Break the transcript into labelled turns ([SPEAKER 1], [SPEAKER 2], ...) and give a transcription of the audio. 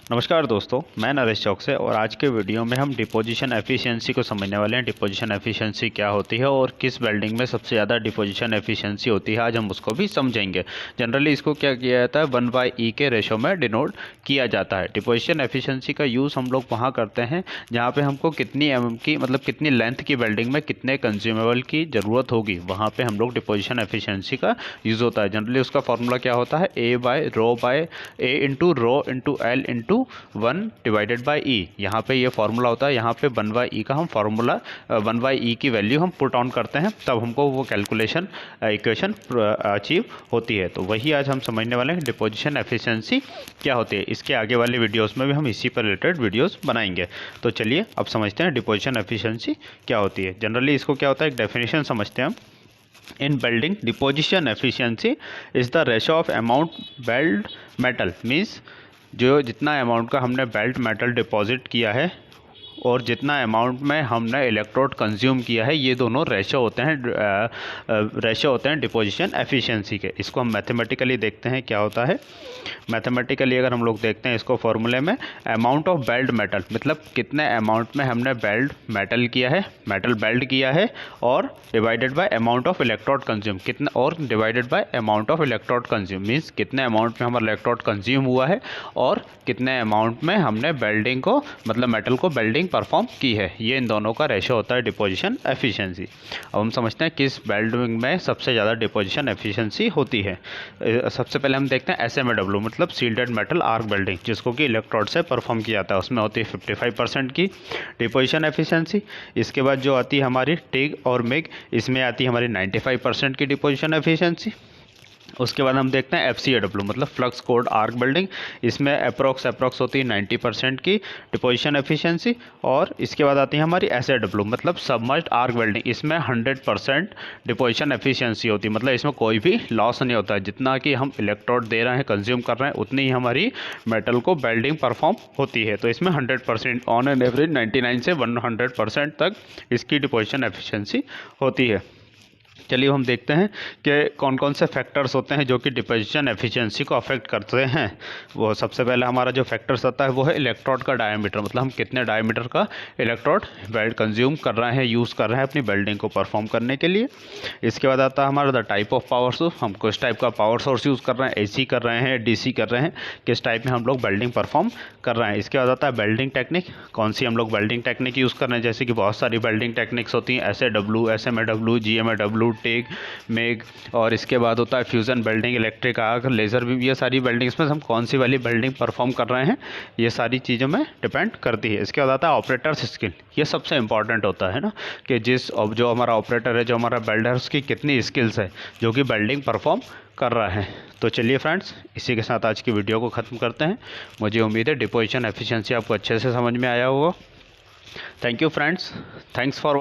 [SPEAKER 1] नमस्कार दोस्तों, मैं नरेश चौक से और आज के वीडियो में हम डिपोजिशन एफिशिएंसी को समझने वाले हैं। डिपोजिशन एफिशिएंसी क्या होती है और किस वेल्डिंग में सबसे ज़्यादा डिपोजिशन एफिशिएंसी होती है, आज हम उसको भी समझेंगे। जनरली इसको क्या किया जाता है, 1/E के रेशो में डिनोट किया जाता है। डिपोजिशन एफिशिएंसी का यूज़ हम लोग वहाँ करते हैं जहाँ पर हमको कितनी mm की मतलब कितनी लेंथ की वेल्डिंग में कितने कंज्यूमेबल की ज़रूरत होगी, वहाँ पर हम लोग डिपोजिशन एफिशिएंसी का यूज़ होता है। जनरली उसका फॉर्मूला क्या होता है, A into rho into L into 1 divided by E। यहाँ पे ये फार्मूला होता है। यहाँ पे 1/E का हम फार्मूला 1/E की वैल्यू हम पुट ऑन करते हैं, तब हमको वो कैलकुलेशन इक्वेशन अचीव होती है। तो वही आज हम समझने वाले हैं, डिपोजिशन एफिशिएंसी क्या होती है। इसके आगे वाले वीडियोस में भी हम इसी पर रिलेटेड वीडियोस बनाएंगे। तो चलिए अब समझते हैं डिपोजिशन एफिशिएंसी क्या होती है। जनरली इसको क्या होता है, एक डेफिनेशन समझते हैं हम। In building, deposition efficiency is the ratio of amount built metal, means जो जितना अमाउंट का हमने बेल्ट मेटल डिपॉजिट किया है और जितना अमाउंट में हमने इलेक्ट्रोड कंज्यूम किया है, ये दोनों रेशो होते हैं डिपोजिशन एफिशिएंसी के। इसको हम मैथमेटिकली देखते हैं क्या होता है। मैथमेटिकली अगर हम लोग देखते हैं इसको फॉर्मूले में, अमाउंट ऑफ बेल्ट मेटल मतलब कितने अमाउंट में हमने बेल्ट मेटल किया है, मेटल बेल्ट किया है, और divided by amount of electrode consume, कितना, और divided by amount of electrode consume, means कितने अमाउंट में हमारा इलेक्ट्रोड कंज्यूम हुआ है और कितने अमाउंट में हमने बेल्डिंग को मतलब मेटल को बेल्डिंग परफॉर्म की है। ये इन दोनों का रेशो होता है डिपोजिशन एफिशिएंसी। अब हम समझते हैं किस बेल्डिंग में सबसे ज़्यादा डिपोजिशन एफिशिएंसी होती है। सबसे पहले हम देखते हैं SMAW मतलब सील्डेड मेटल आर्क वेल्डिंग, जिसको कि इलेक्ट्रोड से परफॉर्म किया जाता है। उसमें होती है 55% की डिपोजिशन एफिशिएंसी। इसके बाद जो आती है हमारी टिग और मिग, इसमें आती है हमारी 95% की डिपोजिशन एफिशिएंसी। उसके बाद हम देखते हैं FCAW मतलब फ्लक्स कोड आर्क वेल्डिंग, इसमें अप्रॉक्स होती है 90% की डिपोजिशन एफिशिएंसी। और इसके बाद आती है हमारी SAW मतलब सबमर्ज्ड आर्क वेल्डिंग, इसमें 100% डिपोजिशन एफिशिएंसी होती है, मतलब इसमें कोई भी लॉस नहीं होता है। जितना कि हम इलेक्ट्रोड दे रहे हैं, कंज्यूम कर रहे हैं, उतनी ही हमारी मेटल को वेल्डिंग परफॉर्म होती है। तो इसमें 100% ऑन एन एवरेज 99 से 100% तक इसकी डिपोजिशन एफिशिएंसी होती है। चलिए हम देखते हैं कि कौन कौन से फैक्टर्स होते हैं जो कि डिपोजिशन एफिशिएंसी को अफेक्ट करते हैं। वो सबसे पहले हमारा जो फैक्टर्स आता है वो है इलेक्ट्रोड का डायमीटर, मतलब हम कितने डायमीटर का इलेक्ट्रोड वेल्ड कंज्यूम कर रहे हैं, यूज़ कर रहे हैं अपनी वेल्डिंग को परफॉर्म करने के लिए। इसके बाद आता है हमारा the type of power source, हम किस टाइप का पावर सोर्स यूज़ कर रहे हैं, AC कर रहे हैं, DC कर रहे हैं, किस टाइप में हम लोग वेल्डिंग परफॉर्म कर रहे हैं। इसके बाद आता है वेल्डिंग टेक्निक, कौन सी हम लोग वेल्डिंग टेक्निक यूज़ कर रहे हैं। जैसे कि बहुत सारी वेल्डिंग टेक्निक्स होती हैं, SAW, SMAW, GMAW, टिग, मेग, और इसके बाद होता है fusion welding, electric arc, laser beam. ये सारी वेल्डिंग्स में हम कौन सी वाली वेल्डिंग परफॉर्म कर रहे हैं, ये सारी चीज़ों में डिपेंड करती है। इसके बाद आता है ऑपरेटर्स स्किल, ये सबसे इंपॉर्टेंट होता है ना, कि जो हमारा ऑपरेटर है, जो हमारा वेल्डर है, उसकी कितनी स्किल्स है जो कि वेल्डिंग परफॉर्म कर रहा है। तो चलिए फ्रेंड्स, इसी के साथ आज की वीडियो को ख़त्म करते हैं। मुझे उम्मीद है डिपोजिशन एफिशिएंसी आपको अच्छे से समझ में आया होगा। Thank you friends, thanks for